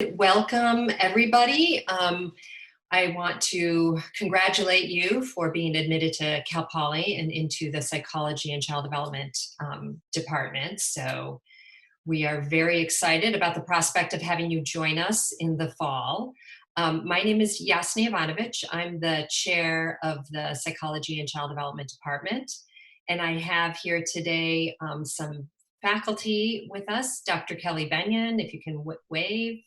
Welcome, everybody. I want to congratulate you for being admitted to Cal Poly and into the Psychology and Child Development department. So we are very excited about the prospect of having you join us in the fall. My name is Yasna Ivanovic. I'm the chair of the Psychology and Child Development department. And I have here today some faculty with us, Dr. Kelly Benyon, if you can wave,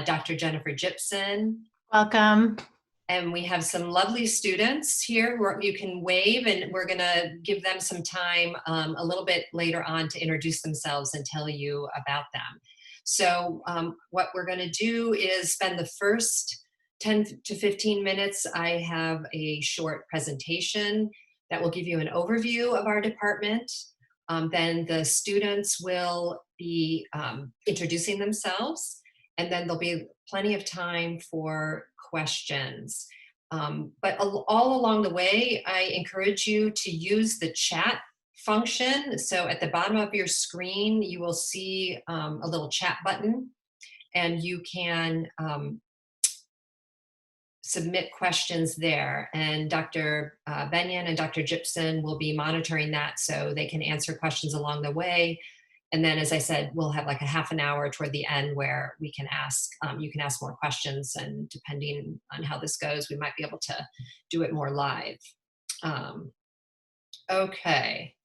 Dr. Jennifer Gibson, Welcome. and we have some lovely students here where you can wave, and we're going to give them some time a little bit later on to introduce themselves and tell you about them. So what we're going to do is spend the first 10 to 15 minutes. I have a short presentation that will give you an overview of our department. Then the students will be introducing themselves, and then there'll be plenty of time for questions. But all along the way, I encourage you to use the chat function. So at the bottom of your screen, you will see a little chat button, and you can submit questions there. And Dr. Benyon and Dr. Gibson will be monitoring that so they can answer questions along the way. And then, as I said, we'll have like a half an hour toward the end where we can ask, you can ask more questions, and depending on how this goes, we might be able to do it more live. Okay,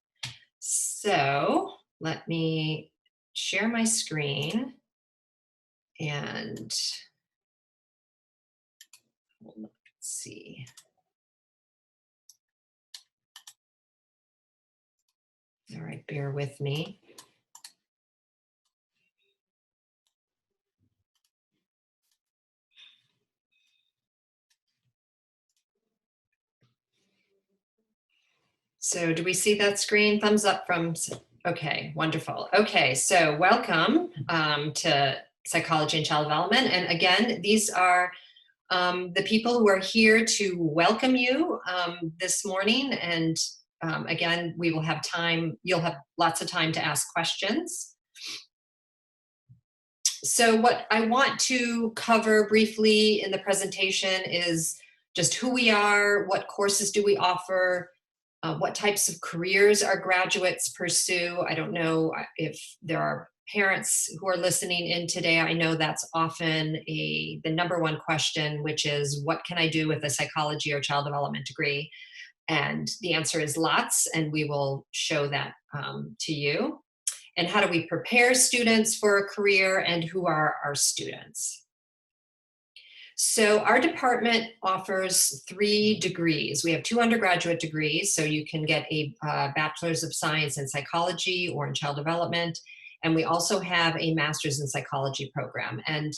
so let me share my screen, and let's see. All right, bear with me. So do we see that screen? Thumbs up from, okay, wonderful. Okay, so welcome to Psychology and Child Development. And again, these are the people who are here to welcome you this morning. And again, we will have time, you'll have lots of time to ask questions. So what I want to cover briefly in the presentation is just who we are, what courses do we offer, what types of careers our graduates pursue. I don't know if there are parents who are listening in today. I know that's often the number one question, which is, what can I do with a psychology or child development degree? And the answer is lots, and we will show that to you. And how do we prepare students for a career, and who are our students? So our department offers 3 degrees. We have 2 undergraduate degrees, so you can get a Bachelor's of Science in Psychology or in Child Development, and we also have a Master's in Psychology program. And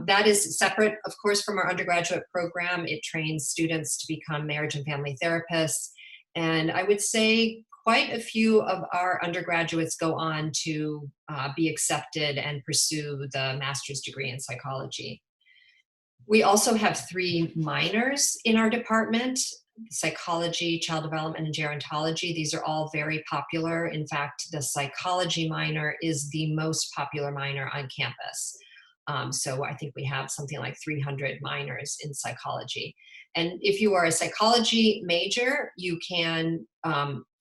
that is separate, of course, from our undergraduate program. It trains students to become marriage and family therapists, and I would say quite a few of our undergraduates go on to be accepted and pursue the master's degree in psychology. We also have 3 minors in our department: psychology, child development, and gerontology. These are all very popular. In fact, the psychology minor is the most popular minor on campus. So I think we have something like 300 minors in psychology. And if you are a psychology major, you can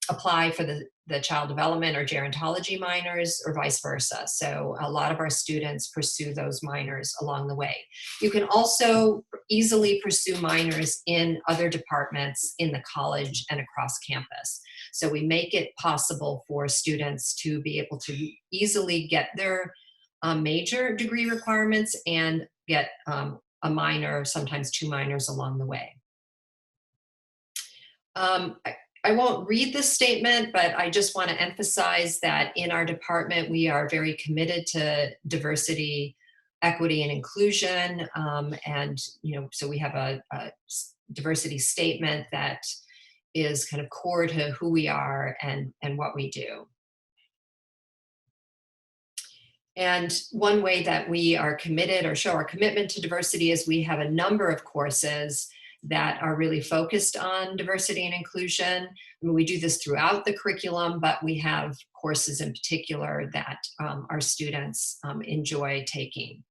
apply for the child development or gerontology minors, or vice versa. So a lot of our students pursue those minors along the way. You can also easily pursue minors in other departments in the college and across campus. So we make it possible for students to be able to easily get their major degree requirements and get a minor, sometimes 2 minors along the way. I won't read this statement, but I just want to emphasize that in our department, we are very committed to diversity, equity, and inclusion. And, so we have a diversity statement that is kind of core to who we are and what we do. And one way that we are committed or show our commitment to diversity is we have a number of courses that are really focused on diversity and inclusion. I mean, we do this throughout the curriculum, but we have courses in particular that our students enjoy taking.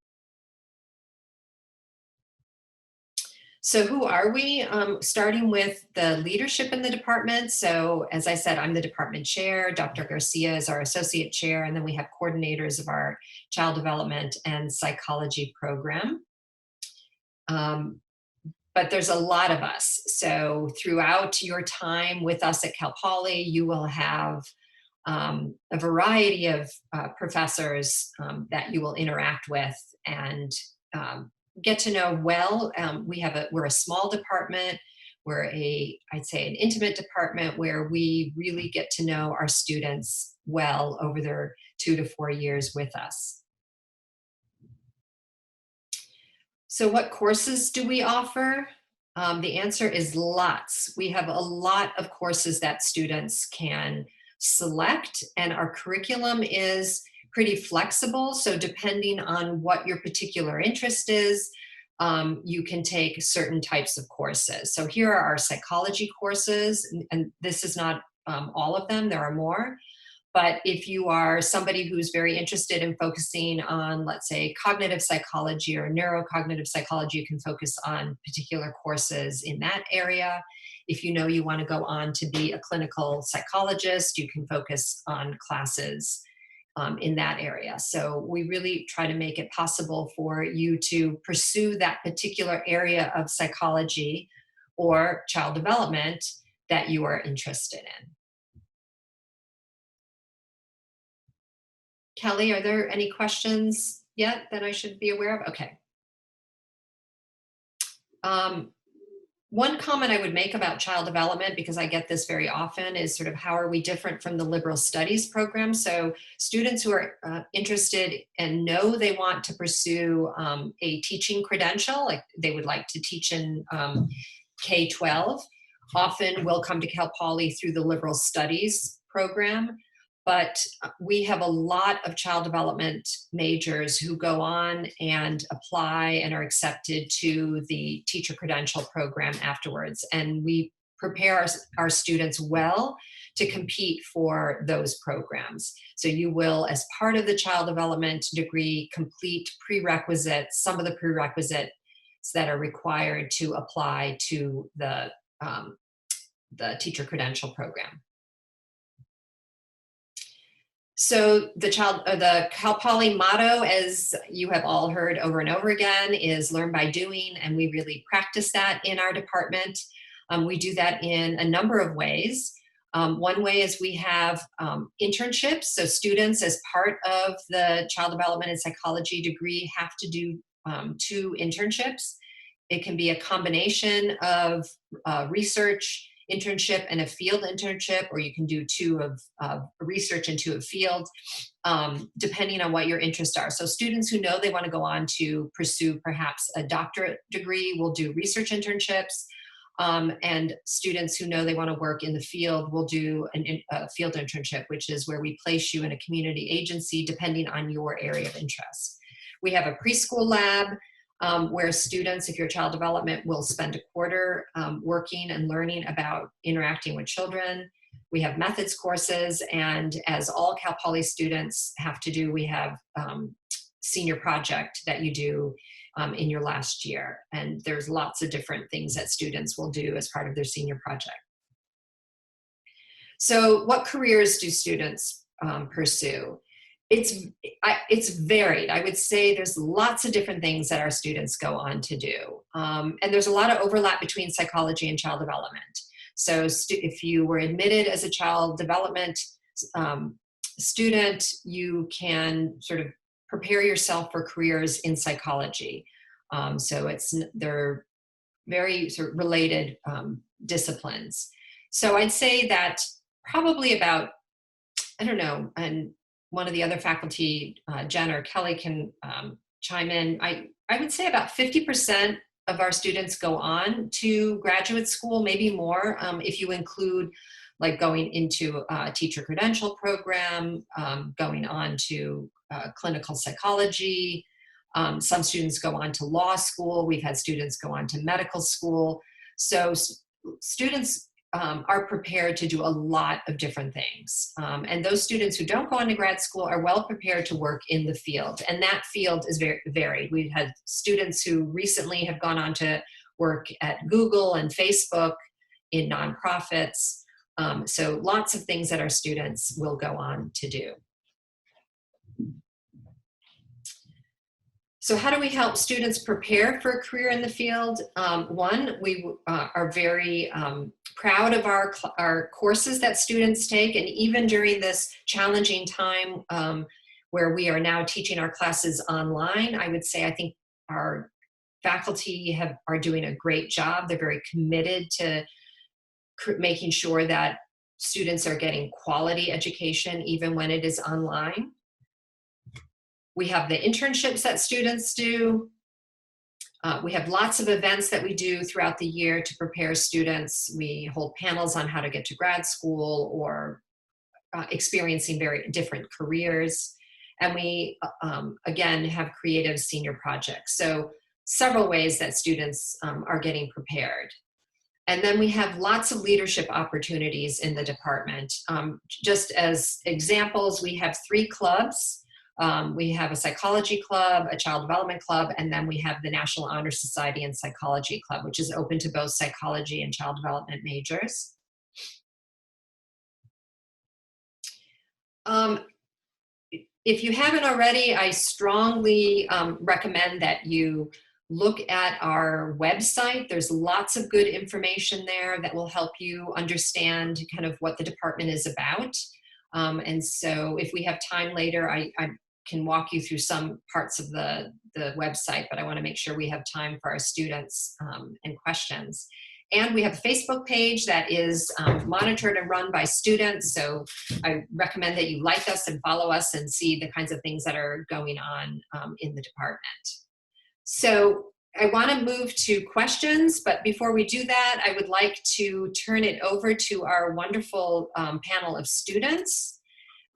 So who are we? Starting with the leadership in the department. So as I said, I'm the department chair. Dr. Garcia is our associate chair. And then we have coordinators of our child development and psychology program. But there's a lot of us. So throughout your time with us at Cal Poly, you will have a variety of professors that you will interact with and get to know well. We're a small department. I'd say an intimate department where we really get to know our students well over their 2 to 4 years with us. So what courses do we offer? The answer is lots. We have a lot of courses that students can select, and our curriculum is pretty flexible. So depending on what your particular interest is, you can take certain types of courses. So here are our psychology courses, and this is not all of them, there are more. But if you are somebody who's very interested in focusing on, let's say, cognitive psychology or neurocognitive psychology, you can focus on particular courses in that area. If you know you want to go on to be a clinical psychologist, you can focus on classes in that area. So we really try to make it possible for you to pursue that particular area of psychology or child development that you are interested in. Kelly, are there any questions yet that I should be aware of? Okay. One comment I would make about child development, because I get this very often, is sort of how are we different from the liberal studies program? So students who are interested and know they want to pursue a teaching credential, like they would like to teach in K-12, often will come to Cal Poly through the liberal studies program. But we have a lot of child development majors who go on and apply and are accepted to the teacher credential program afterwards. And we prepare our students well to compete for those programs. So you will, as part of the child development degree, complete prerequisites, some of the prerequisites that are required to apply to the teacher credential program. So the Cal Poly motto, as you have all heard over and over again, is learn by doing, and we really practice that in our department. We do that in a number of ways. One way is we have internships. So students, as part of the child development and psychology degree, have to do 2 internships. It can be a combination of research internship and a field internship, or you can do 2 of research and 2 of field, depending on what your interests are. So students who know they want to go on to pursue perhaps a doctorate degree will do research internships, and students who know they want to work in the field will do a field internship, which is where we place you in a community agency depending on your area of interest. We have a preschool lab, where students, if you're child development, will spend a quarter working and learning about interacting with children. We have methods courses, and as all Cal Poly students have to do, we have senior project that you do in your last year. And there's lots of different things that students will do as part of their senior project. So what careers do students pursue? It's varied. I would say there's lots of different things that our students go on to do. And there's a lot of overlap between psychology and child development. So if you were admitted as a child development student, you can sort of prepare yourself for careers in psychology. So they're very sort of related disciplines. So I'd say that probably about, I don't know, and one of the other faculty, Jen or Kelly, can chime in. I would say about 50% of our students go on to graduate school, maybe more, if you include like going into a teacher credential program, going on to clinical psychology. Some students go on to law school. We've had students go on to medical school. So students are prepared to do a lot of different things. And those students who don't go on to grad school are well prepared to work in the field. And that field is very varied. We've had students who recently have gone on to work at Google and Facebook, in nonprofits. So lots of things that our students will go on to do. So how do we help students prepare for a career in the field? One, we are very proud of our courses that students take, and even during this challenging time where we are now teaching our classes online, I would say I think our faculty are doing a great job. They're very committed to making sure that students are getting quality education even when it is online. We have the internships that students do. We have lots of events that we do throughout the year to prepare students. We hold panels on how to get to grad school or experiencing very different careers. And we, again, have creative senior projects. So several ways that students are getting prepared. And then we have lots of leadership opportunities in the department. Just as examples, we have 3 clubs. We have a psychology club, a child development club, and then we have the National Honor Society and Psychology Club, which is open to both psychology and child development majors. If you haven't already, I strongly recommend that you look at our website. There's lots of good information there that will help you understand kind of what the department is about. And so if we have time later, I can walk you through some parts of the website, but I want to make sure we have time for our students and questions. And we have a Facebook page that is monitored and run by students. So I recommend that you like us and follow us and see the kinds of things that are going on in the department. So I want to move to questions, but before we do that, I would like to turn it over to our wonderful panel of students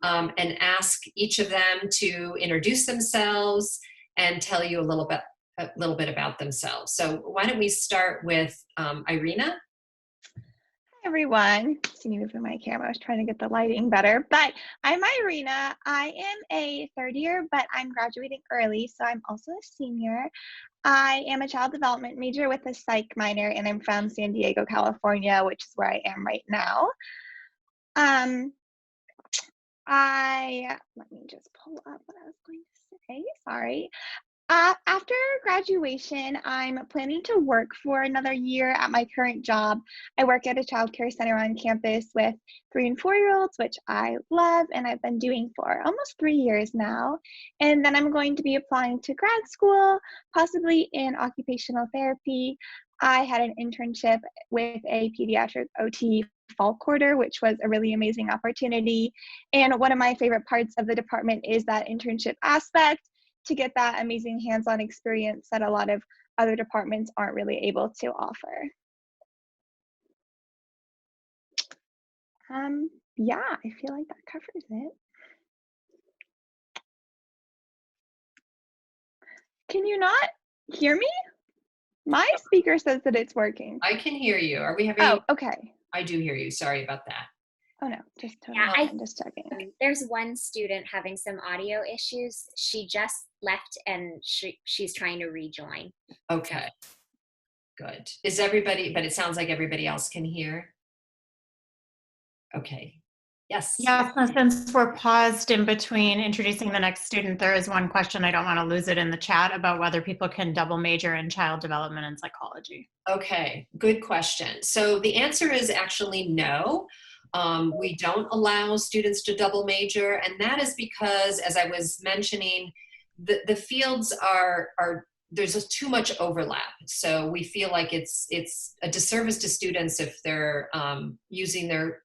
and ask each of them to introduce themselves and tell you a little bit about themselves. So why don't we start with Irina? Hi everyone. Just need to move my camera. I was trying to get the lighting better, but I'm Irina. I am a 3rd year, but I'm graduating early, so I'm also a senior. I am a child development major with a psych minor, and I'm from San Diego, California, which is where I am right now. Let me just pull up what I was going to say. Sorry. After graduation, I'm planning to work for another year at my current job. I work at a childcare center on campus with 3 and 4-year-olds, which I love, and I've been doing for almost 3 years now. And then I'm going to be applying to grad school, possibly in occupational therapy. I had an internship with a pediatric OT fall quarter, which was a really amazing opportunity. And one of my favorite parts of the department is that internship aspect, to get that amazing hands-on experience that a lot of other departments aren't really able to offer. Yeah, I feel like that covers it. Can you not hear me? My speaker says that it's working. I can hear you. Are we having? Oh, okay. I do hear you. Sorry about that. Oh no, just totally. Yeah, I'm just checking. There's one student having some audio issues. She just left and she's trying to rejoin. Okay, good. Is everybody, but it sounds like everybody else can hear. Okay, yes. Yes, since we're paused in between introducing the next student, there is one question, I don't want to lose it in the chat, about whether people can double major in child development and psychology. Okay, good question. So the answer is actually no. We don't allow students to double major, and that is because, as I was mentioning, the fields are there's too much overlap. So we feel like it's a disservice to students if they're using their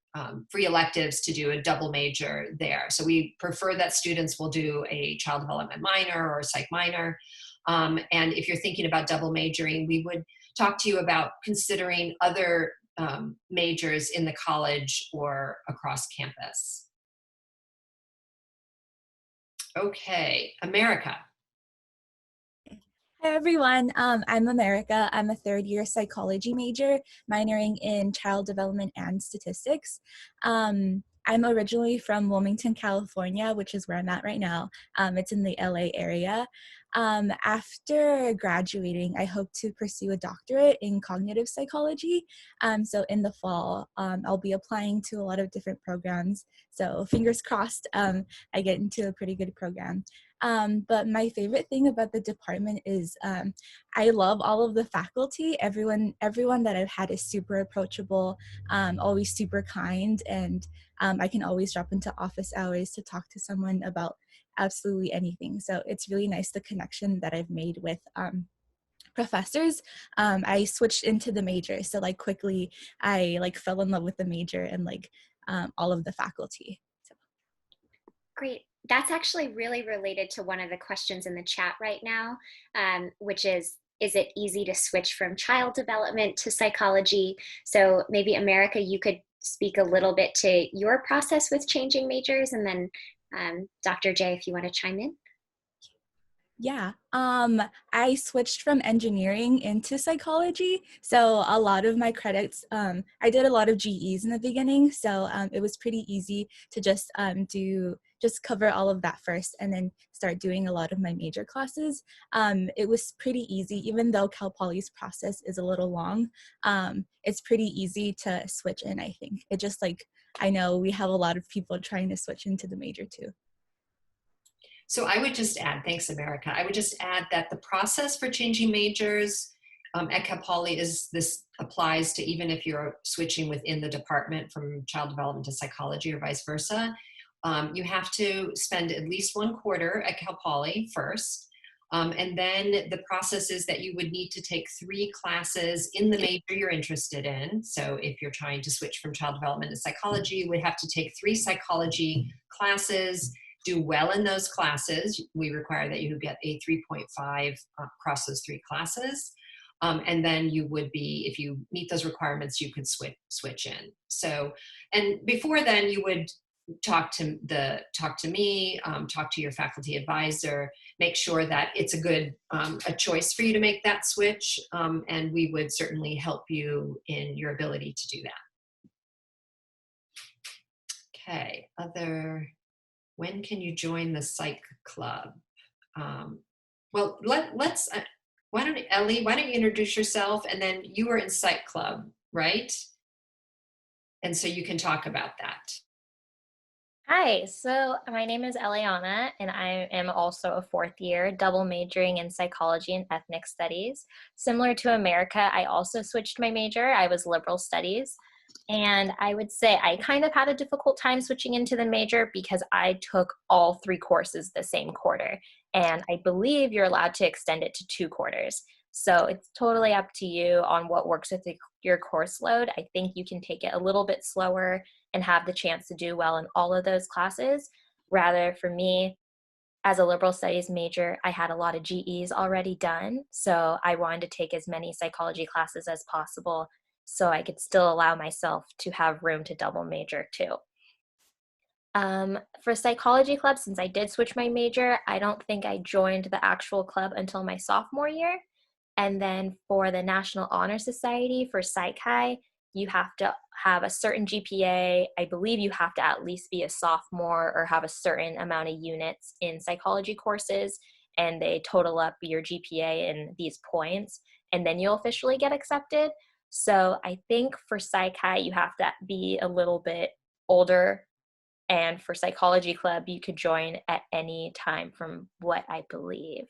free electives to do a double major there. So we prefer that students will do a child development minor or a psych minor. And if you're thinking about double majoring, we would talk to you about considering other majors in the college or across campus. Okay, America. Hi everyone, I'm America. I'm a 3rd year psychology major, minoring in child development and statistics. I'm I'm originally from Wilmington, California, which is where I'm at right now. It's in the LA area. After graduating, I hope to pursue a doctorate in cognitive psychology. So in the fall, I'll be applying to a lot of different programs. So fingers crossed, I get into a pretty good program. But my favorite thing about the department is I love all of the faculty. Everyone that I've had is super approachable, always super kind, and I can always drop into office hours to talk to someone about absolutely anything. So it's really nice the connection that I've made with professors. I switched into the major, so like quickly I like fell in love with the major and like all of the faculty. So. Great. That's actually really related to one of the questions in the chat right now, which is it easy to switch from child development to psychology? So maybe America, you could speak a little bit to your process with changing majors, and then Dr. J, if you want to chime in. Yeah, I switched from engineering into psychology. So a lot of my credits, I did a lot of GEs in the beginning. So it was pretty easy to just cover all of that first and then start doing a lot of my major classes. It was pretty easy, even though Cal Poly's process is a little long. It's pretty easy to switch in, I think. It just like, I know we have a lot of people trying to switch into the major too. So I would just add, thanks America, I would just add that the process for changing majors at Cal Poly this applies to even if you're switching within the department from child development to psychology or vice versa. You have to spend at least 1 quarter at Cal Poly first. And then the process is that you would need to take 3 classes in the major you're interested in. So if you're trying to switch from child development to psychology, you would have to take 3 psychology classes, do well in those classes. We require that you get a 3.5 across those 3 classes. And then you would be, if you meet those requirements, you could switch in. So, and before then you would talk to me, talk to your faculty advisor, make sure that it's a good a choice for you to make that switch, and we would certainly help you in your ability to do that. Okay, when can you join the psych club? Well, let's Ellie, why don't you introduce yourself, and then you were in psych club, right? And so you can talk about that. Hi, so my name is Eliana, and I am also a 4th year, double majoring in psychology and ethnic studies. Similar to America, I also switched my major. I was liberal studies, and I would say I kind of had a difficult time switching into the major because I took all 3 courses the same quarter, and I believe you're allowed to extend it to 2 quarters. So it's totally up to you on what works with your course load. I think you can take it a little bit slower and have the chance to do well in all of those classes. Rather, for me, as a liberal studies major, I had a lot of GEs already done. So I wanted to take as many psychology classes as possible so I could still allow myself to have room to double major too. For psychology club, since I did switch my major, I don't think I joined the actual club until my sophomore year. And then for the National Honor Society for Psych High, you have to have a certain GPA. I believe you have to at least be a sophomore or have a certain amount of units in psychology courses, and they total up your GPA in these points, and then you'll officially get accepted. So I think for Psych High, you have to be a little bit older, and for Psychology Club, you could join at any time from what I believe.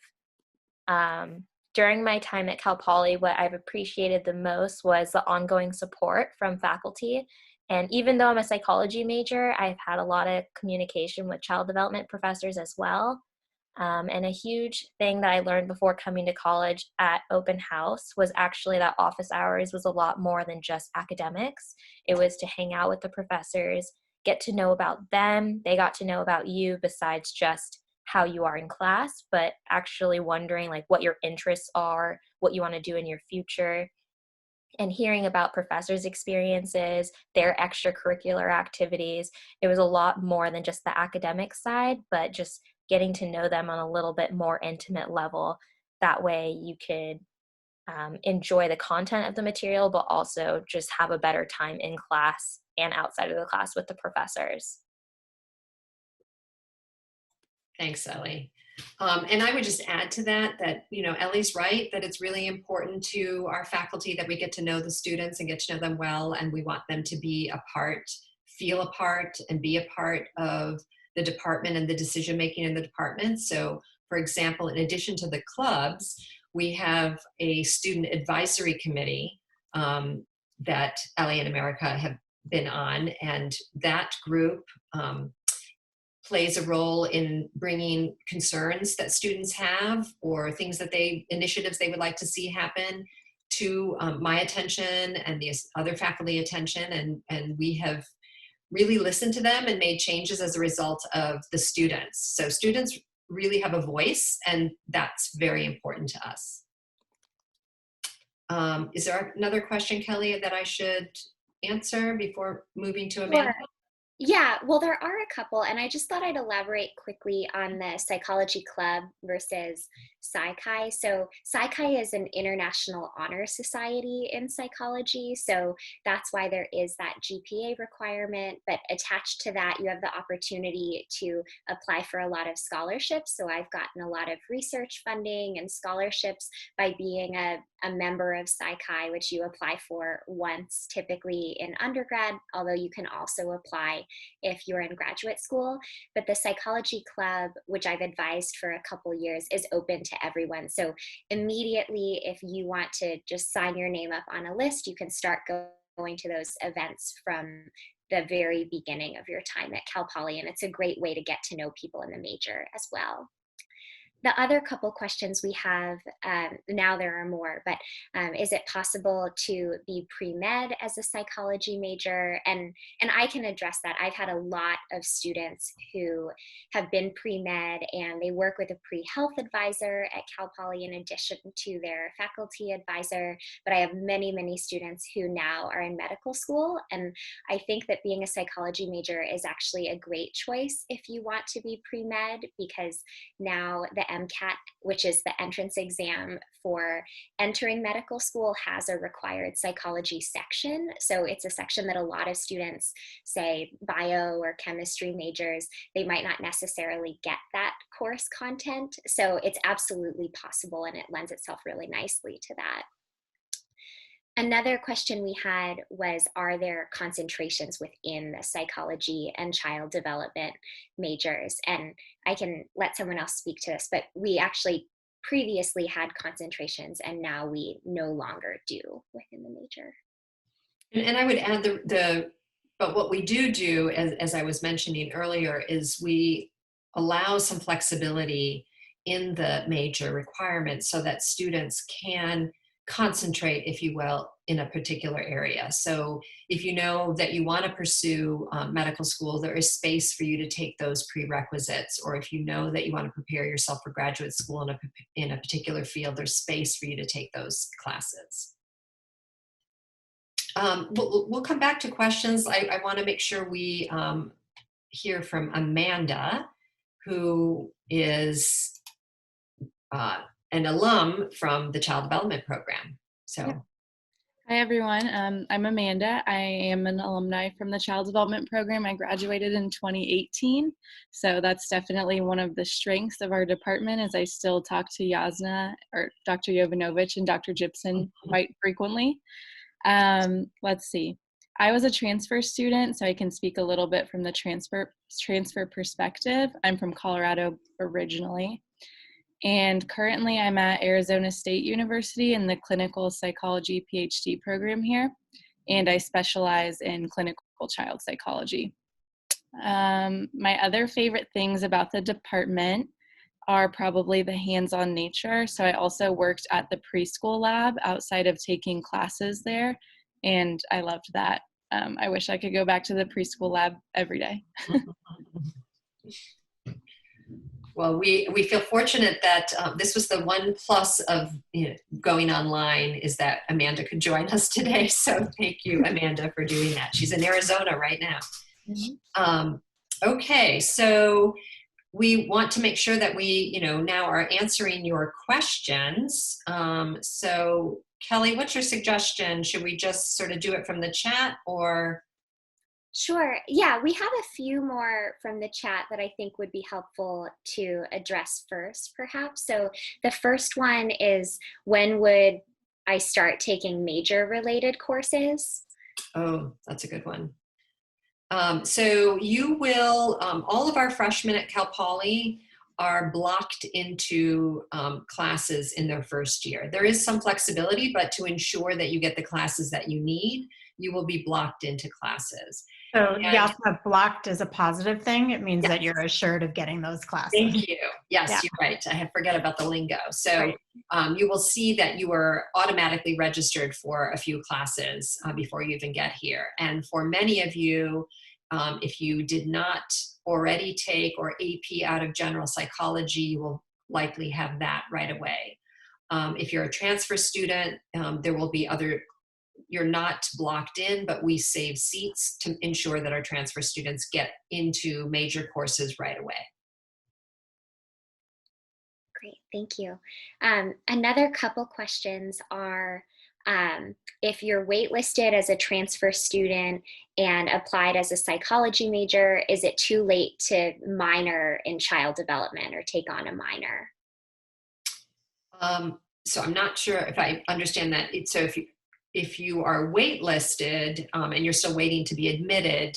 During my time at Cal Poly, what I've appreciated the most was the ongoing support from faculty. And even though I'm a psychology major, I've had a lot of communication with child development professors as well. And a huge thing that I learned before coming to college at Open House was actually that office hours was a lot more than just academics. It was to hang out with the professors, get to know about them. They got to know about you besides just how you are in class, but actually wondering like what your interests are, what you want to do in your future, and hearing about professors' experiences, their extracurricular activities. It was a lot more than just the academic side, but just getting to know them on a little bit more intimate level. That way you could enjoy the content of the material, but also just have a better time in class and outside of the class with the professors. Thanks, Ellie. And I would just add to that, Ellie's right, that it's really important to our faculty that we get to know the students and get to know them well, and we want them to be a part, feel a part, and be a part of the department and the decision making in the department. So, for example, in addition to the clubs, we have a student advisory committee that Ellie and America have been on, and that group plays a role in bringing concerns that students have or things that initiatives they would like to see happen to my attention and the other faculty attention. And we have really listened to them and made changes as a result of the students. So students really have a voice, and that's very important to us. Is there another question, Kelly, that I should answer before moving to Amanda? Sure. Yeah, well, there are a couple, and I just thought I'd elaborate quickly on the Psychology Club versus Psy-Chi. So Psy-Chi is an international honor society in psychology, so that's why there is that GPA requirement, but attached to that, you have the opportunity to apply for a lot of scholarships. So I've gotten a lot of research funding and scholarships by being a member of Psy-Chi, which you apply for once, typically in undergrad, although you can also apply if you're in graduate school. But the Psychology Club, which I've advised for a couple years, is open to everyone. So immediately, if you want to just sign your name up on a list, you can start going to those events from the very beginning of your time at Cal Poly, and it's a great way to get to know people in the major as well. The other couple questions we have, now there are more, but is it possible to be pre-med as a psychology major? And I can address that. I've had a lot of students who have been pre-med, and they work with a pre-health advisor at Cal Poly in addition to their faculty advisor. But I have many, many students who now are in medical school. And I think that being a psychology major is actually a great choice if you want to be pre-med, because now the MCAT, which is the entrance exam for entering medical school, has a required psychology section. So it's a section that a lot of students, say bio or chemistry majors, they might not necessarily get that course content. So it's absolutely possible, and it lends itself really nicely to that. Another question we had was, are there concentrations within the psychology and child development majors? And I can let someone else speak to this, but we actually previously had concentrations, and now we no longer do within the major. And I would add but what we do, as I was mentioning earlier, is we allow some flexibility in the major requirements so that students can concentrate, if you will, in a particular area. So if you know that you want to pursue medical school, there is space for you to take those prerequisites. Or if you know that you want to prepare yourself for graduate school in a particular field, there's space for you to take those classes. We'll come back to questions. I want to make sure we hear from Amanda, who is an alum from the Child Development Program. So, yep. Hi everyone, I'm Amanda. I am an alumni from the Child Development Program. I graduated in 2018, so that's definitely one of the strengths of our department, as I still talk to Jasna or Dr. Jovanovic and Dr. Gibson quite frequently. Let's see. I was a transfer student, so I can speak a little bit from the transfer perspective. I'm from Colorado originally. And currently I'm at Arizona State University in the clinical psychology PhD program here, and I specialize in clinical child psychology. My other favorite things about the department are probably the hands-on nature. So I also worked at the preschool lab outside of taking classes there, and I loved that. I wish I could go back to the preschool lab every day. Well, we feel fortunate that this was the one plus of going online, is that Amanda could join us today. So thank you, Amanda, for doing that. She's in Arizona right now. Mm-hmm. Okay, so we want to make sure that we now are answering your questions. So Kelly, what's your suggestion? Should we just sort of do it from the chat, or? Sure. Yeah, we have a few more from the chat that I think would be helpful to address first, perhaps. So the first one is, when would I start taking major related courses? Oh, that's a good one. So you will, all of our freshmen at Cal Poly are blocked into classes in their first year. There is some flexibility, but to ensure that you get the classes that you need, you will be blocked into classes. So And yes, that blocked is a positive thing. It means yes, that you're assured of getting those classes. thank you. Yes, Yeah. you're right. I had forget about the lingo. So Right. you will see that you are automatically registered for a few classes before you even get here. And for many of you, if you did not already take or AP out of general psychology, you will likely have that right away. If you're a transfer student, there will be other, you're not blocked in, but we save seats to ensure that our transfer students get into major courses right away. Great, thank you. Another couple questions are, if you're waitlisted as a transfer student and applied as a psychology major, is it too late to minor in child development or take on a minor? So I'm not sure if I understand that. So if you are waitlisted and you're still waiting to be admitted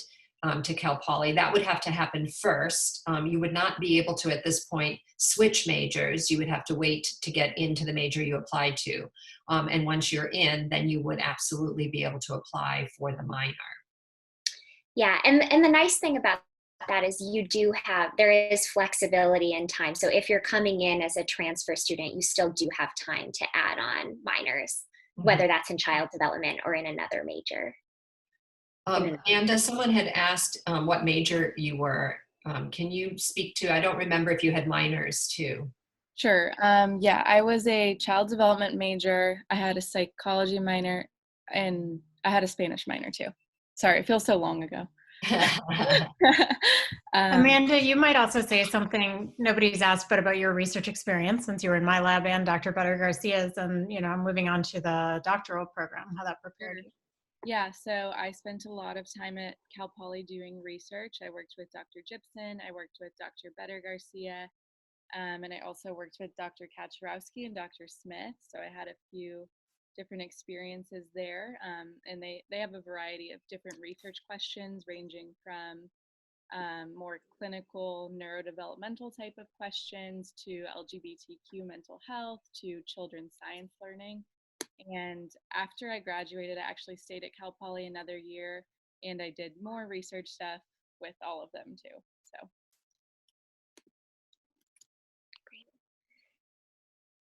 to Cal Poly, that would have to happen first. You would not be able to at this point switch majors. You would have to wait to get into the major you applied to. And once you're in, then you would absolutely be able to apply for the minor. Yeah, and the nice thing about that is there is flexibility in time. So if you're coming in as a transfer student, you still do have time to add on minors, whether that's in child development or in another major. Amanda, someone had asked what major you were. Can you speak to, I don't remember if you had minors too. Sure. Yeah, I was a child development major. I had a psychology minor, and I had a Spanish minor too. Sorry, it feels so long ago. Amanda, you might also say something nobody's asked, but about your research experience, since you were in my lab and Dr. Better Garcia's, and moving on to the doctoral program, how that prepared you. Yeah, so I spent a lot of time at Cal Poly doing research. I worked with Dr. Gibson, I worked with Dr. Better Garcia, and I also worked with Dr. Kaczorowski and Dr. Smith. So I had a few different experiences there, and they have a variety of different research questions, ranging from more clinical neurodevelopmental type of questions to LGBTQ mental health to children's science learning. And after I graduated, I actually stayed at Cal Poly another year, and I did more research stuff with all of them too. So.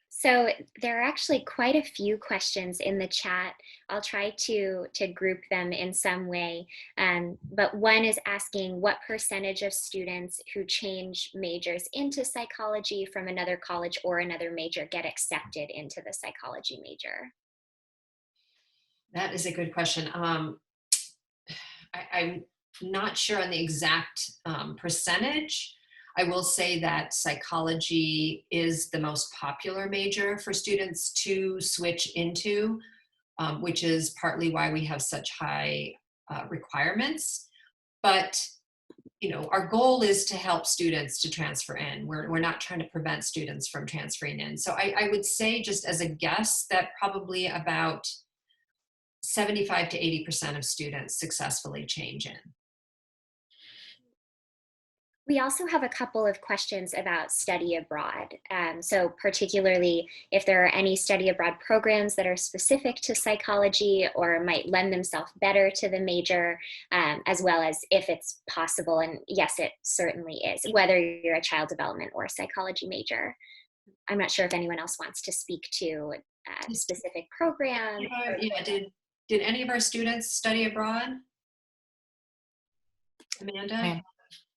So there are actually quite a few questions in the chat. I'll try to group them in some way. But one is asking, what percentage of students who change majors into psychology from another college or another major get accepted into the psychology major? That is a good question. I'm not sure on the exact percentage. I will say that psychology is the most popular major for students to switch into, which is partly why we have such high requirements. But our goal is to help students to transfer in. We're not trying to prevent students from transferring in. So I would say, just as a guess, that probably about 75 to 80% of students successfully change in. We also have a couple of questions about study abroad. So particularly if there are any study abroad programs that are specific to psychology or might lend themselves better to the major, as well as if it's possible, and yes, it certainly is, whether you're a child development or psychology major. I'm not sure if anyone else wants to speak to a specific program. Yeah, did any of our students study abroad? Amanda?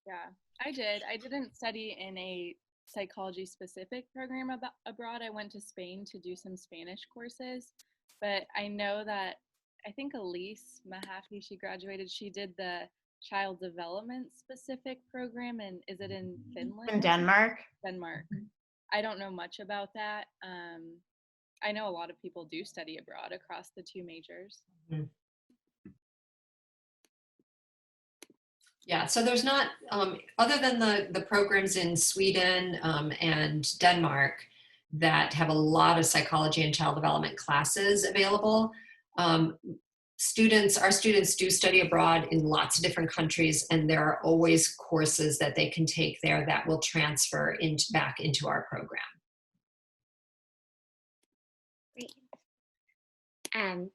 Yeah, I did. I didn't study in a psychology specific program abroad. I went to Spain to do some Spanish courses, but I know that I think Elise Mahaffey, she graduated, she did the child development specific program, and is it in Finland? In Denmark. Denmark. I don't know much about that. I know a lot of people do study abroad across the two majors. Mm-hmm. Yeah, so there's not, other than the programs in Sweden and Denmark that have a lot of psychology and child development classes available, um, our students do study abroad in lots of different countries, and there are always courses that they can take there that will transfer back into our program. Great.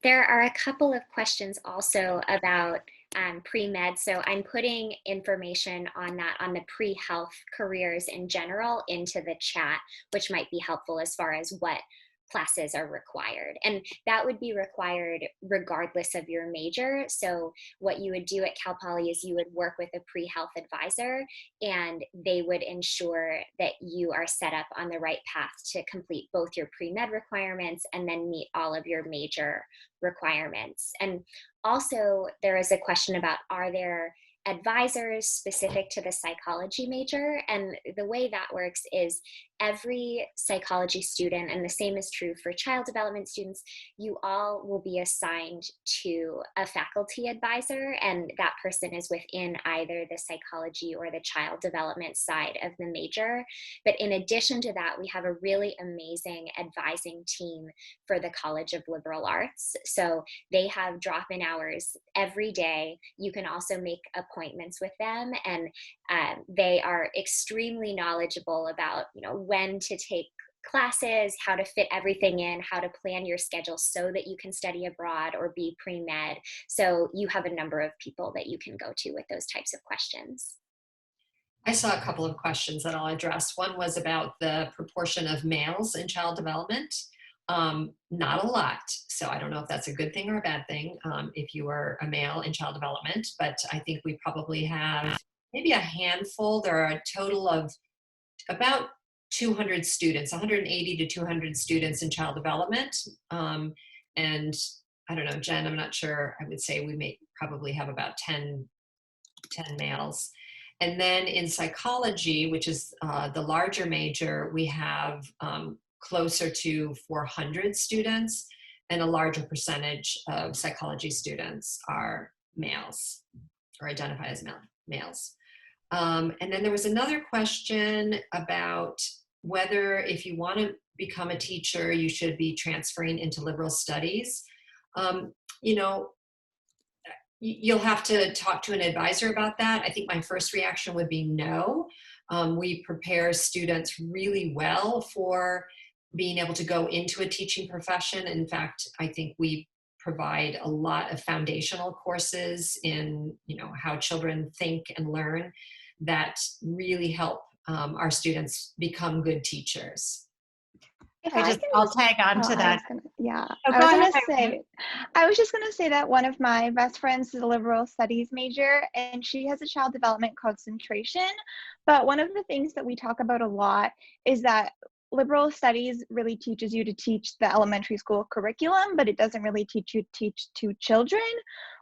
There are a couple of questions also about pre-med. So I'm putting information on that, on the pre-health careers in general, into the chat, which might be helpful as far as what classes are required. And that would be required regardless of your major. So what you would do at Cal Poly is you would work with a pre-health advisor, and they would ensure that you are set up on the right path to complete both your pre-med requirements and then meet all of your major requirements. And also there is a question about, are there advisors specific to the psychology major? And the way that works is every psychology student, and the same is true for child development students, you all will be assigned to a faculty advisor, and that person is within either the psychology or the child development side of the major. But in addition to that, we have a really amazing advising team for the College of Liberal Arts. So they have drop-in hours every day. You can also make appointments with them, and they are extremely knowledgeable about, when to take classes, how to fit everything in, how to plan your schedule so that you can study abroad or be pre-med. So you have a number of people that you can go to with those types of questions. I saw a couple of questions that I'll address. One was about the proportion of males in child development. Not a lot. So I don't know if that's a good thing or a bad thing if you are a male in child development, but I think we probably have maybe a handful. There are a total of about 200 students, 180 to 200 students in child development. And I don't know, Jen, I'm not sure. I would say we may probably have about 10 males. And then in psychology, which is the larger major, we have closer to 400 students, and a larger percentage of psychology students are males or identify as males. And then there was another question about whether if you want to become a teacher, you should be transferring into liberal studies. You'll have to talk to an advisor about that. I think my first reaction would be no. We prepare students really well for being able to go into a teaching profession. In fact, I think we provide a lot of foundational courses in how children think and learn that really help our students become good teachers. I'll tag on to that. I was just going to say that one of my best friends is a liberal studies major, and she has a child development concentration. But one of the things that we talk about a lot is that liberal studies really teaches you to teach the elementary school curriculum, but it doesn't really teach you to teach to children.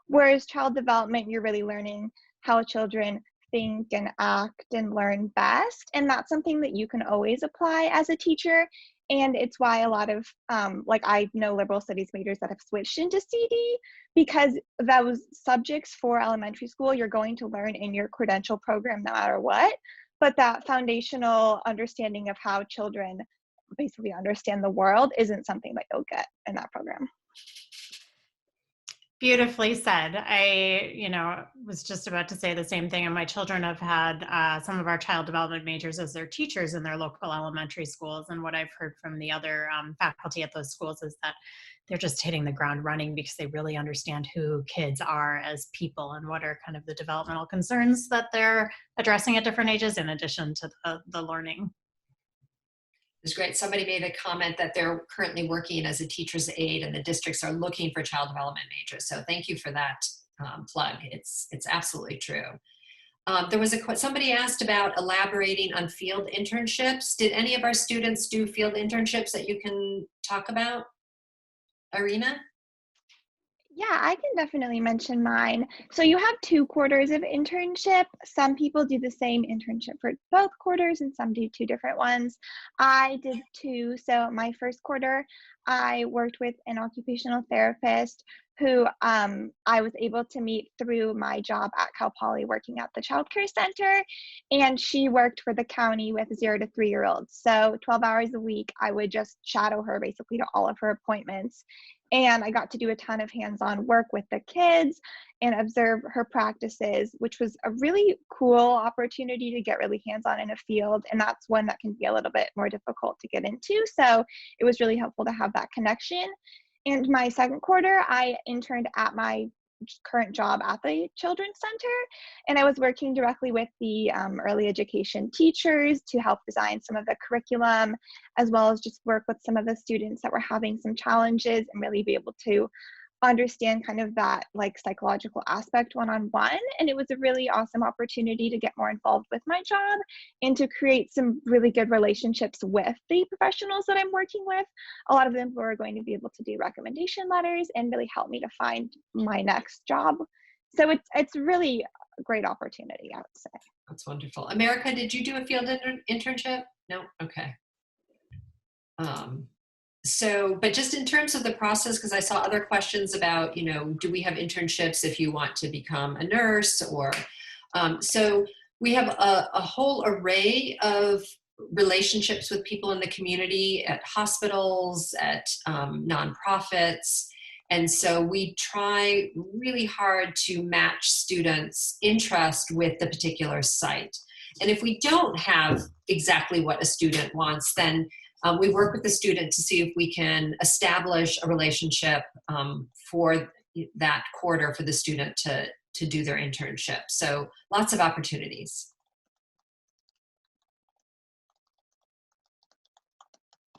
Whereas child development, you're really learning how children think and act and learn best. And that's something that you can always apply as a teacher. And it's why a lot of, I know liberal studies majors that have switched into CD, because those subjects for elementary school, you're going to learn in your credential program no matter what. But that foundational understanding of how children basically understand the world isn't something that you'll get in that program. Beautifully said. I, was just about to say the same thing. And my children have had some of our child development majors as their teachers in their local elementary schools. And what I've heard from the other faculty at those schools is that they're just hitting the ground running because they really understand who kids are as people and what are kind of the developmental concerns that they're addressing at different ages, in addition to the learning. It's great. Somebody made a comment that they're currently working as a teacher's aide and the districts are looking for child development majors. So thank you for that plug. It's absolutely true. There was somebody asked about elaborating on field internships. Did any of our students do field internships that you can talk about, Irina? Yeah, I can definitely mention mine. So you have 2 quarters of internship. Some people do the same internship for both quarters and some do 2 different ones. I did 2. So my first quarter, I worked with an occupational therapist who I was able to meet through my job at Cal Poly working at the Child Care Center. And she worked for the county with 0 to 3-year-olds. So 12 hours a week, I would just shadow her basically to all of her appointments. And I got to do a ton of hands-on work with the kids and observe her practices, which was a really cool opportunity to get really hands-on in a field. And that's one that can be a little bit more difficult to get into. So it was really helpful to have that connection. And my second quarter, I interned at my current job at the Children's Center, and I was working directly with the early education teachers to help design some of the curriculum, as well as just work with some of the students that were having some challenges and really be able to understand kind of that like psychological aspect one-on-one. And it was a really awesome opportunity to get more involved with my job and to create some really good relationships with the professionals that I'm working with. A lot of them who are going to be able to do recommendation letters and really help me to find my next job. So it's really a great opportunity, I would say. That's wonderful. America, did you do a field internship? No? Okay. But just in terms of the process, because I saw other questions about, do we have internships if you want to become a nurse or, so we have a whole array of relationships with people in the community at hospitals, at nonprofits. And so we try really hard to match students' interest with the particular site. And if we don't have exactly what a student wants, then we work with the student to see if we can establish a relationship for that quarter for the student to do their internship. So lots of opportunities.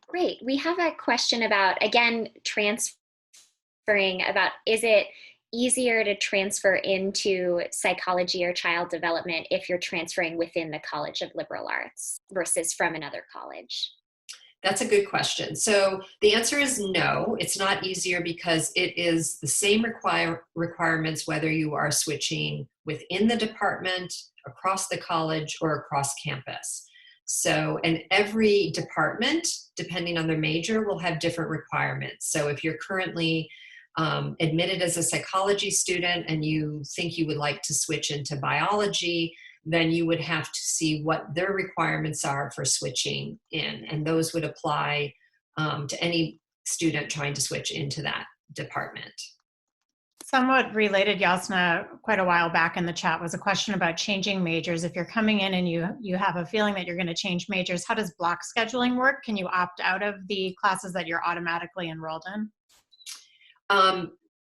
Great. We have a question about, again, transferring, about is it easier to transfer into psychology or child development if you're transferring within the College of Liberal Arts versus from another college? That's a good question. So the answer is no, it's not easier because it is the same requirements whether you are switching within the department, across the college, or across campus. So, and every department, depending on their major, will have different requirements. So if you're currently admitted as a psychology student and you think you would like to switch into biology, then you would have to see what their requirements are for switching in. And those would apply to any student trying to switch into that department. Somewhat related, Yasna, quite a while back in the chat was a question about changing majors. If you're coming in and you have a feeling that you're going to change majors, how does block scheduling work? Can you opt out of the classes that you're automatically enrolled in?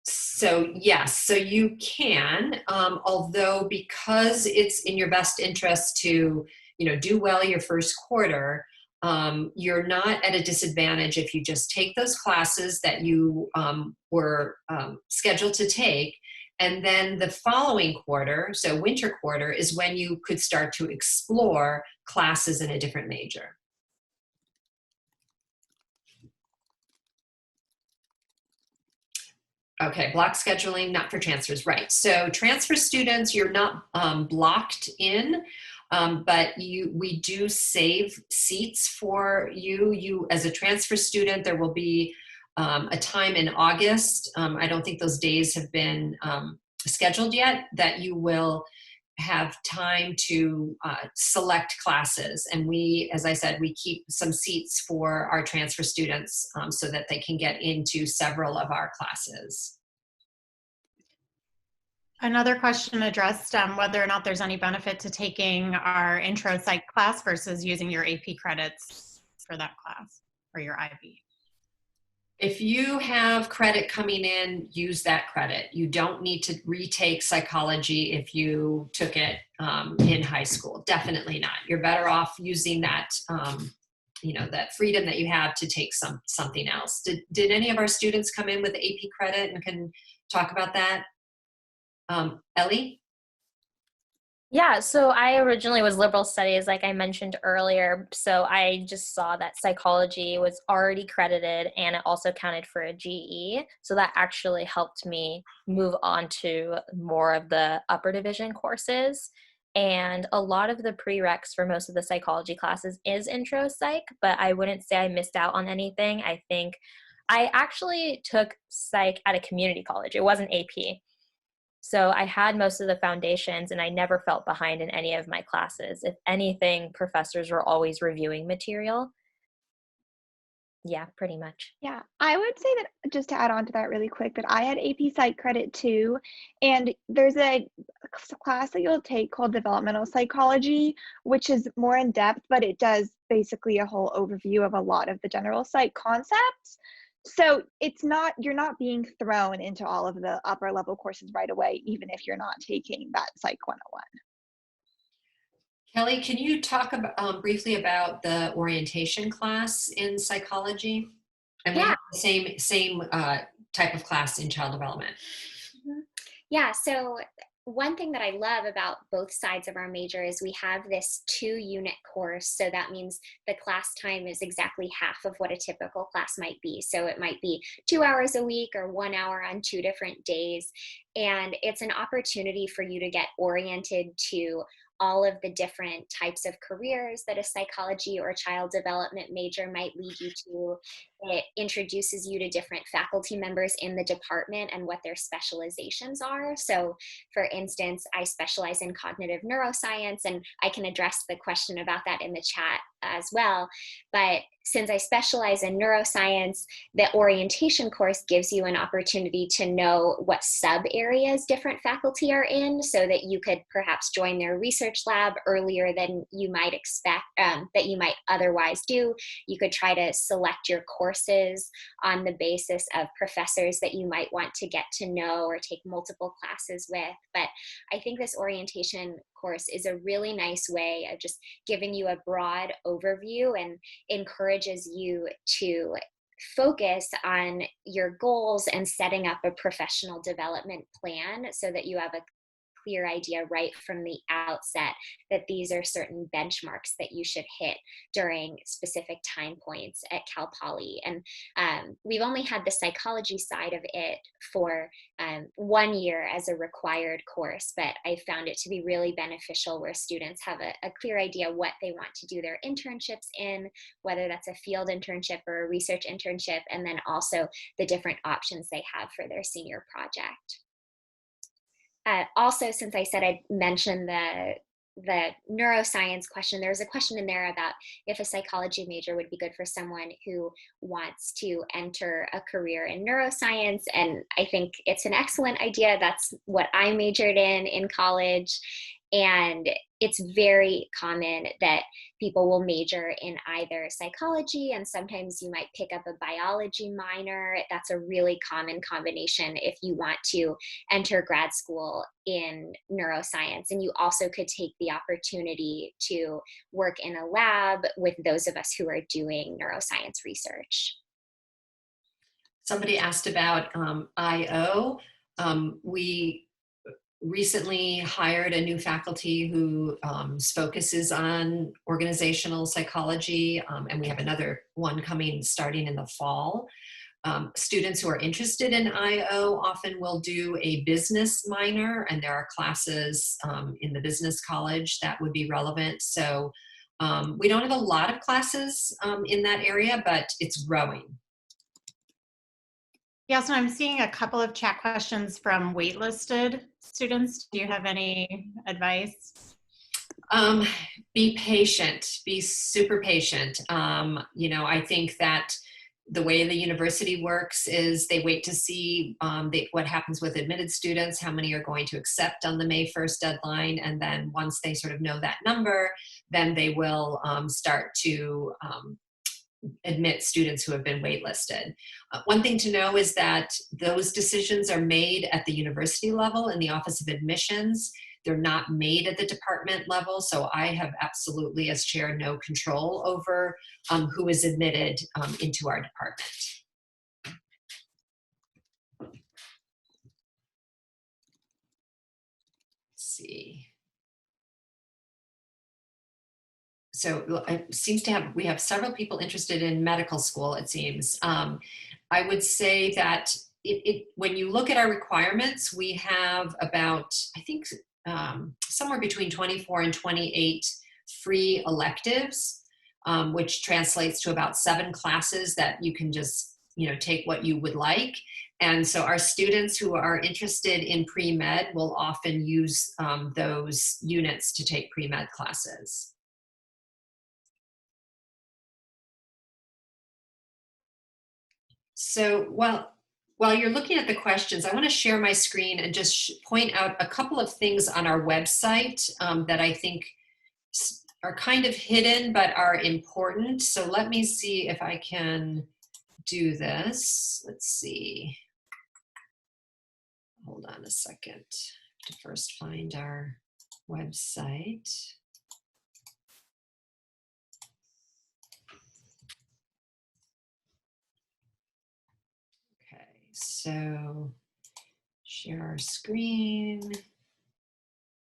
So yes, so you can, although because it's in your best interest to, do well your first quarter, you're not at a disadvantage if you just take those classes that you were scheduled to take, and then the following quarter, so winter quarter, is when you could start to explore classes in a different major. Okay, block scheduling, not for transfers, right. So transfer students, you're not blocked in, but we do save seats for you. You, as a transfer student, there will be a time in August, I don't think those days have been scheduled yet, that you will have time to select classes. And we, as I said, we keep some seats for our transfer students so that they can get into several of our classes. Another question addressed whether or not there's any benefit to taking our intro psych class versus using your AP credits for that class or your IB. If you have credit coming in, use that credit. You don't need to retake psychology if you took it in high school. Definitely not. You're better off using that, that freedom that you have to take something else. Did any of our students come in with AP credit and can talk about that? Ellie? Yeah, so I originally was liberal studies, like I mentioned earlier. So I just saw that psychology was already credited and it also counted for a GE. So that actually helped me move on to more of the upper division courses. And a lot of the prereqs for most of the psychology classes is intro psych, but I wouldn't say I missed out on anything. I think I actually took psych at a community college. It wasn't AP. So I had most of the foundations and I never felt behind in any of my classes. If anything, professors were always reviewing material. Yeah, pretty much. Yeah, I would say that just to add on to that really quick, that I had AP Psych credit too, and there's a class that you'll take called Developmental Psychology, which is more in depth, but it does basically a whole overview of a lot of the general psych concepts. So it's not, you're not being thrown into all of the upper level courses right away, even if you're not taking that Psych 101. Kelly, can you talk about, briefly about the orientation class in psychology? And we Yeah. have the same type of class in child development. Yeah, so one thing that I love about both sides of our major is we have this 2-unit course. So that means the class time is exactly half of what a typical class might be. So it might be 2 hours a week or 1 hour on 2 different days. And it's an opportunity for you to get oriented to all of the different types of careers that a psychology or child development major might lead you to. It introduces you to different faculty members in the department and what their specializations are. So for instance, I specialize in cognitive neuroscience, and I can address the question about that in the chat as well. But since I specialize in neuroscience, the orientation course gives you an opportunity to know what sub areas different faculty are in, so that you could perhaps join their research lab earlier than you might expect, that you might otherwise do. You could try to select your courses on the basis of professors that you might want to get to know or take multiple classes with. But I think this orientation course is a really nice way of just giving you a broad overview and encourages you to focus on your goals and setting up a professional development plan so that you have a clear idea right from the outset that these are certain benchmarks that you should hit during specific time points at Cal Poly. And we've only had the psychology side of it for 1 year as a required course, but I found it to be really beneficial where students have a clear idea what they want to do their internships in, whether that's a field internship or a research internship, and then also the different options they have for their senior project. Also, since I said I'd mention the neuroscience question, there's a question in there about if a psychology major would be good for someone who wants to enter a career in neuroscience. And I think it's an excellent idea. That's what I majored in college. And it's very common that people will major in either psychology, and sometimes you might pick up a biology minor. That's a really common combination if you want to enter grad school in neuroscience. And you also could take the opportunity to work in a lab with those of us who are doing neuroscience research. Somebody asked about IO. We recently hired a new faculty who focuses on organizational psychology, and we have another one starting in the fall. Students who are interested in IO often will do a business minor, and there are classes in the business college that would be relevant. So we don't have a lot of classes in that area, but it's growing. Yeah, so I'm seeing a couple of chat questions from waitlisted students. Do you have any advice? Be patient, be super patient. I think that the way the university works is they wait to see what happens with admitted students, how many are going to accept on the May 1st deadline. And then once they sort of know that number, then they will start to admit students who have been waitlisted. One thing to know is that those decisions are made at the university level in the Office of Admissions. They're not made at the department level, so I have absolutely, as chair, no control over who is admitted into our department. Let's see. So it seems we have several people interested in medical school, it seems. I would say that when you look at our requirements, we have about, I think, somewhere between 24 and 28 free electives, which translates to about 7 classes that you can just take what you would like. And so our students who are interested in pre-med will often use those units to take pre-med classes. So while you're looking at the questions, I want to share my screen and just point out a couple of things on our website that I think are kind of hidden but are important. So let me see if I can do this. Let's see. Hold on a second to first find our website. Okay, so share our screen.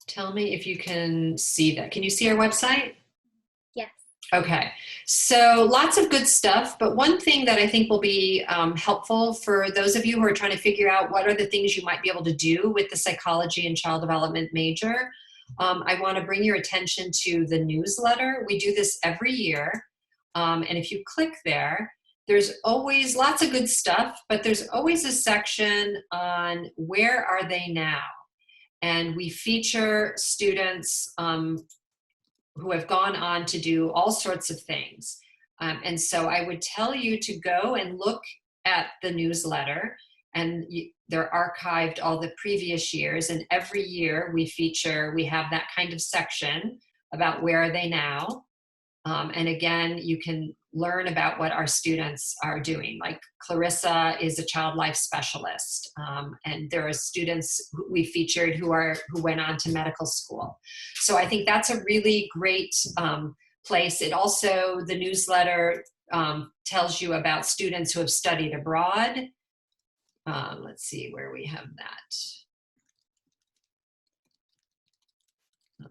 Tell me if you can see that. Can you see our website? Yes. Okay, so lots of good stuff, but one thing that I think will be helpful for those of you who are trying to figure out what are the things you might be able to do with the psychology and child development major, I want to bring your attention to the newsletter. We do this every year, and if you click there, there's always lots of good stuff, but there's always a section on where are they now? And we feature students who have gone on to do all sorts of things. And so I would tell you to go and look at the newsletter, and they're archived all the previous years. And every year we have that kind of section about where are they now. And again, you can learn about what our students are doing. Like Clarissa is a child life specialist, and there are students who we featured who went on to medical school. So I think that's a really great place. It also, the newsletter tells you about students who have studied abroad. Let's see where we have that.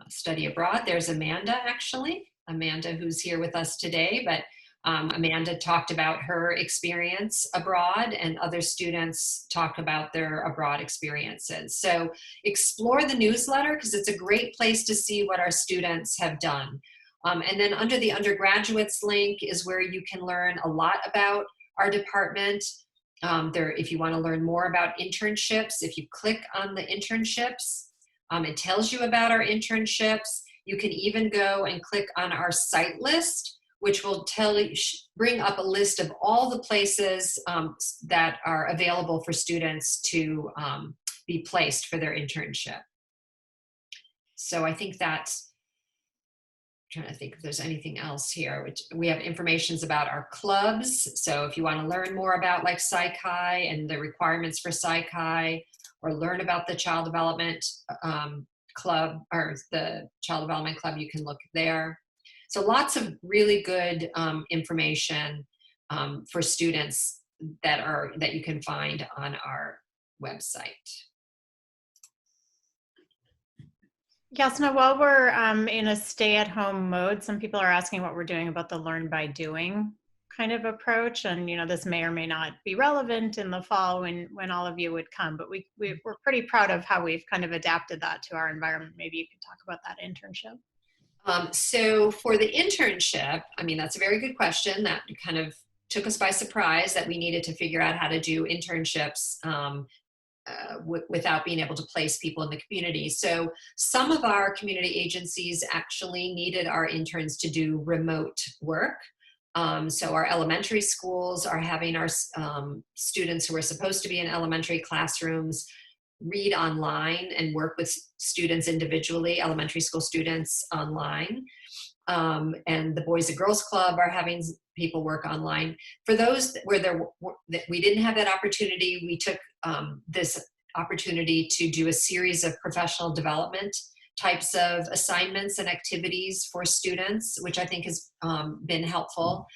Study abroad, there's Amanda actually. Amanda who's here with us today, but Amanda talked about her experience abroad, and other students talk about their abroad experiences. So explore the newsletter because it's a great place to see what our students have done. And then under the undergraduates link is where you can learn a lot about our department. If you want to learn more about internships, if you click on the internships, it tells you about our internships. You can even go and click on our site list, which will bring up a list of all the places that are available for students to be placed for their internship. So I think that's, I'm trying to think if there's anything else here, which we have informations about our clubs. So if you want to learn more about like Psych-Hi and the requirements for Psych-Hi, or learn about the child development club or the child development club, you can look there. So lots of really good information for students that you can find on our website. Yasna, while we're in a stay-at-home mode, some people are asking what we're doing about the learn by doing kind of approach, and this may or may not be relevant in the fall when all of you would come, but we're pretty proud of how we've kind of adapted that to our environment. Maybe you could talk about that internship. So for the internship, I mean, that's a very good question. That kind of took us by surprise that we needed to figure out how to do internships without being able to place people in the community. So some of our community agencies actually needed our interns to do remote work. So our elementary schools are having our students who are supposed to be in elementary classrooms read online and work with students individually, elementary school students online. And the Boys and Girls Club are having people work online. For those where we didn't have that opportunity, we took this opportunity to do a series of professional development types of assignments and activities for students, which I think has been helpful.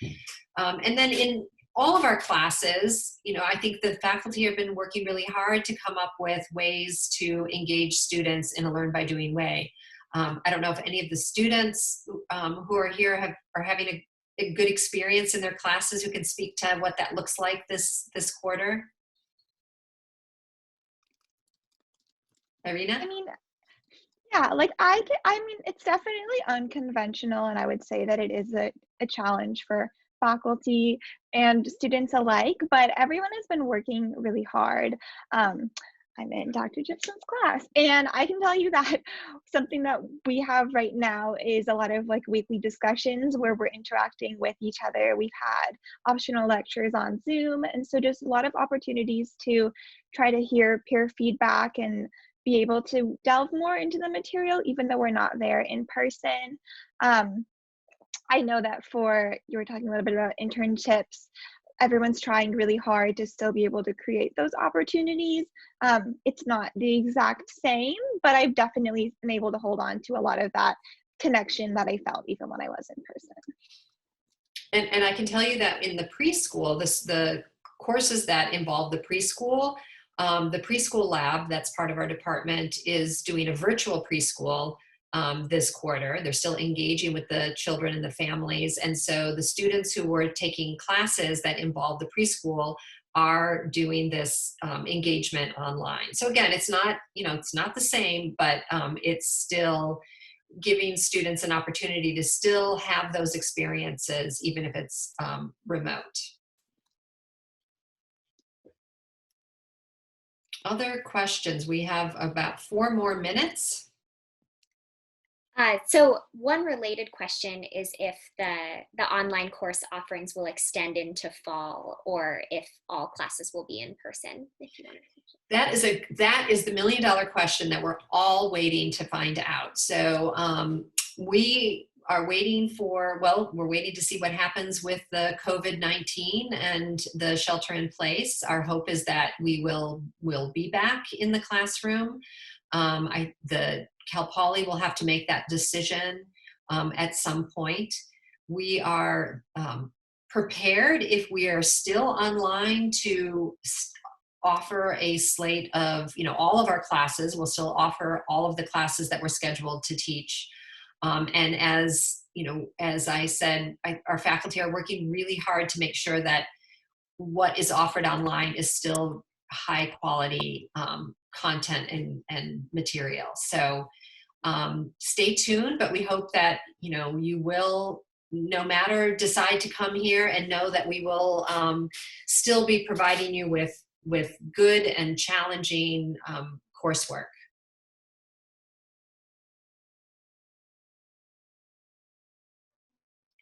And then in all of our classes, I think the faculty have been working really hard to come up with ways to engage students in a learn by doing way. I don't know if any of the students who are here are having a good experience in their classes, who can speak to what that looks like this quarter. Irina? I mean, yeah, like I mean, it's definitely unconventional, and I would say that it is a challenge for faculty and students alike, but everyone has been working really hard. I'm in Dr. Gibson's class, and I can tell you that something that we have right now is a lot of like weekly discussions where we're interacting with each other. We've had optional lectures on Zoom, and so just a lot of opportunities to try to hear peer feedback and be able to delve more into the material, even though we're not there in person. I know that you were talking a little bit about internships. Everyone's trying really hard to still be able to create those opportunities. It's not the exact same, but I've definitely been able to hold on to a lot of that connection that I felt even when I was in person. And I can tell you that in the preschool, the courses that involve the preschool lab that's part of our department is doing a virtual preschool this quarter. They're still engaging with the children and the families. And so the students who were taking classes that involve the preschool are doing this engagement online. So again, it's not the same, but it's still giving students an opportunity to still have those experiences, even if it's remote. Other questions? We have about 4 more minutes. So one related question is if the online course offerings will extend into fall, or if all classes will be in person. If you want to. That is the $1 million question that we're all waiting to find out. So we are waiting we're waiting to see what happens with the COVID-19 and the shelter in place. Our hope is that we will be back in the classroom. The Cal Poly will have to make that decision at some point. We are prepared if we are still online to offer a slate of, all of our classes. We'll still offer all of the classes that we're scheduled to teach. And as I said, our faculty are working really hard to make sure that what is offered online is still high quality content and material. So stay tuned, but we hope that you will, no matter, decide to come here and know that we will still be providing you with good and challenging coursework.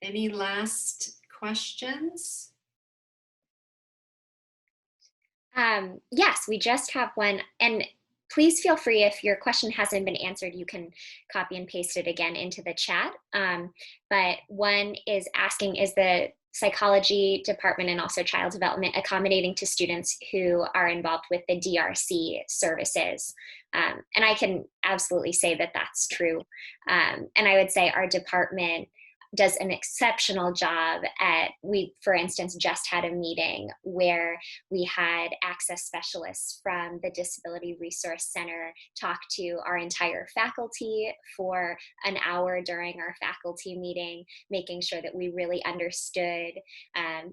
Any last questions? Yes, we just have one, and please feel free, if your question hasn't been answered, you can copy and paste it again into the chat. But one is asking, is the psychology department and also child development accommodating to students who are involved with the DRC services? And I can absolutely say that that's true. And I would say our department does an exceptional job we, for instance, just had a meeting where we had access specialists from the Disability Resource Center talk to our entire faculty for an hour during our faculty meeting, making sure that we really understood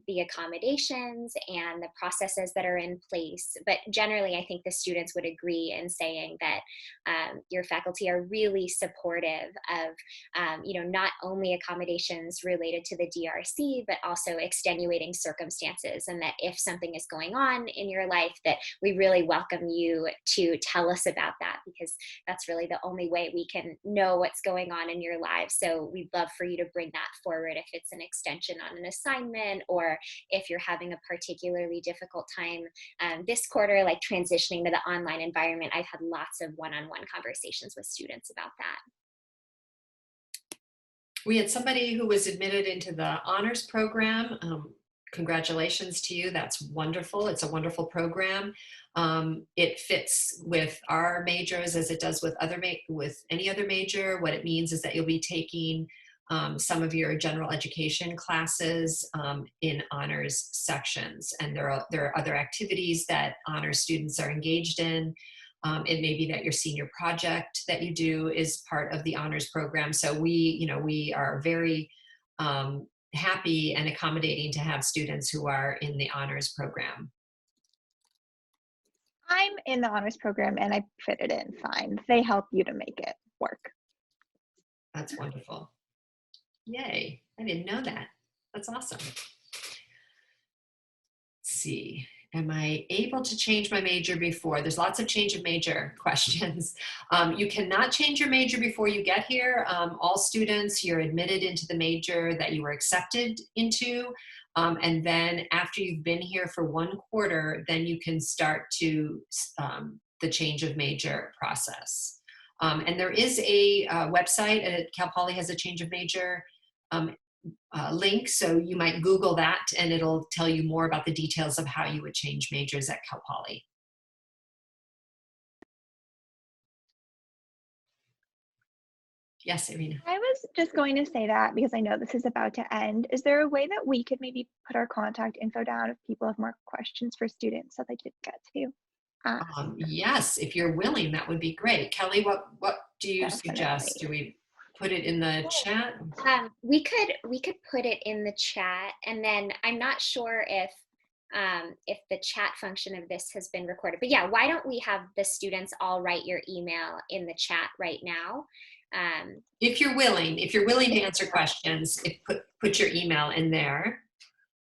the accommodations and the processes that are in place. But generally, I think the students would agree in saying that your faculty are really supportive of, not only accommodations related to the DRC, but also extenuating circumstances, and that if something is going on in your life, that we really welcome you to tell us about that, because that's really the only way we can know what's going on in your lives. So we'd love for you to bring that forward if it's an extension on an assignment, or if you're having a particularly difficult time this quarter, like transitioning to the online environment. I've had lots of one-on-one conversations with students about that. We had somebody who was admitted into the honors program. Congratulations to you. That's wonderful. It's a wonderful program. It fits with our majors as it does with any other major. What it means is that you'll be taking some of your general education classes in honors sections, and there are other activities that honors students are engaged in. It may be that your senior project that you do is part of the honors program. So we are very happy and accommodating to have students who are in the honors program. I'm in the honors program and I fit it in fine. They help you to make it work. That's wonderful. Yay, I didn't know that. That's awesome. Let's see. Am I able to change my major before? There's lots of change of major questions. You cannot change your major before you get here. All students, you're admitted into the major that you were accepted into. And then after you've been here for 1 quarter, then you can start to the change of major process. And there is a website at Cal Poly has a change of major link, so you might Google that and it'll tell you more about the details of how you would change majors at Cal Poly. Yes, Irina. I was just going to say that because I know this is about to end. Is there a way that we could maybe put our contact info down if people have more questions for students that they didn't get to ask? Yes, if you're willing, that would be great. Kelly, what do you suggest? Do we put it in the chat? We could put it in the chat, and then I'm not sure if the chat function of this has been recorded. But yeah, why don't we have the students all write your email in the chat right now? If you're willing to answer questions, put your email in there.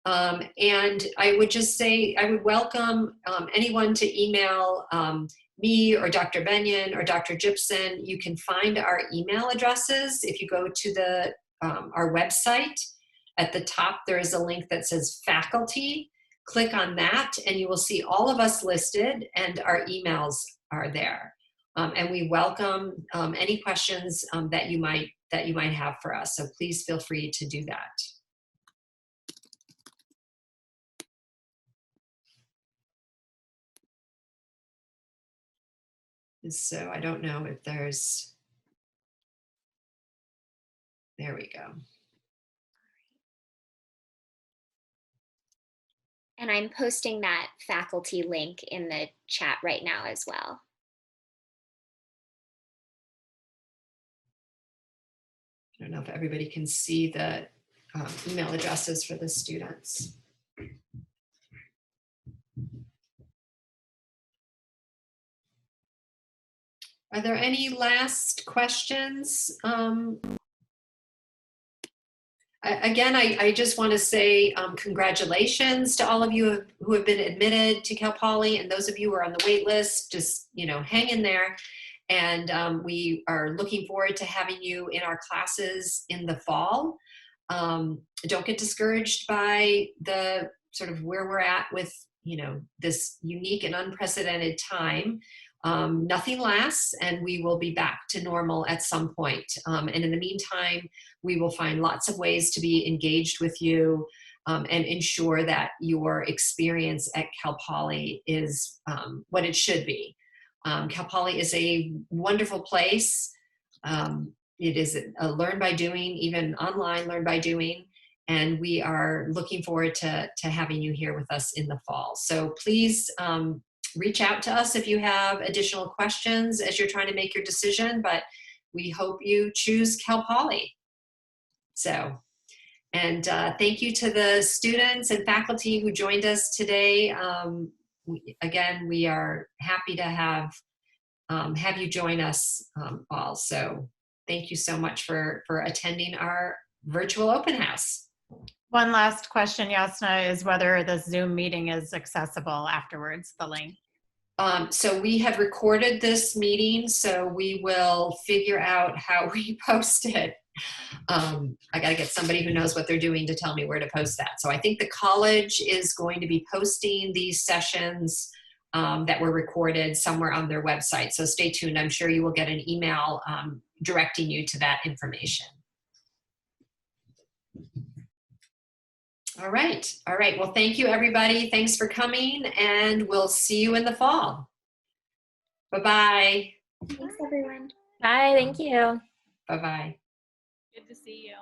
And I would just say, I would welcome anyone to email me or Dr. Benyon or Dr. Gibson. You can find our email addresses. If you go to our website, at the top there is a link that says faculty. Click on that and you will see all of us listed and our emails are there. And we welcome any questions that you might have for us. So please feel free to do that. So I don't know if there we go. And I'm posting that faculty link in the chat right now as well. I don't know if everybody can see the email addresses for the students. Are there any last questions? Again, I just want to say congratulations to all of you who have been admitted to Cal Poly, and those of you who are on the wait list, just hang in there. And we are looking forward to having you in our classes in the fall. Don't get discouraged by the sort of where we're at with this unique and unprecedented time. Nothing lasts, and we will be back to normal at some point. And in the meantime, we will find lots of ways to be engaged with you and ensure that your experience at Cal Poly is what it should be. Cal Poly is a wonderful place. It is a learn by doing, even online learn by doing. And we are looking forward to having you here with us in the fall. So please reach out to us if you have additional questions as you're trying to make your decision, but we hope you choose Cal Poly. So, and thank you to the students and faculty who joined us today. Again, we are happy to have you join us all. So thank you so much for attending our virtual open house. One last question, Yasna, is whether the Zoom meeting is accessible afterwards, the link. So we have recorded this meeting, so we will figure out how we post it. I got to get somebody who knows what they're doing to tell me where to post that. So I think the college is going to be posting these sessions that were recorded somewhere on their website. So stay tuned. I'm sure you will get an email directing you to that information. All right. All right. Well, thank you, everybody. Thanks for coming, and we'll see you in the fall. Bye-bye. Thanks, everyone. Bye, thank you. Bye-bye. Good to see you.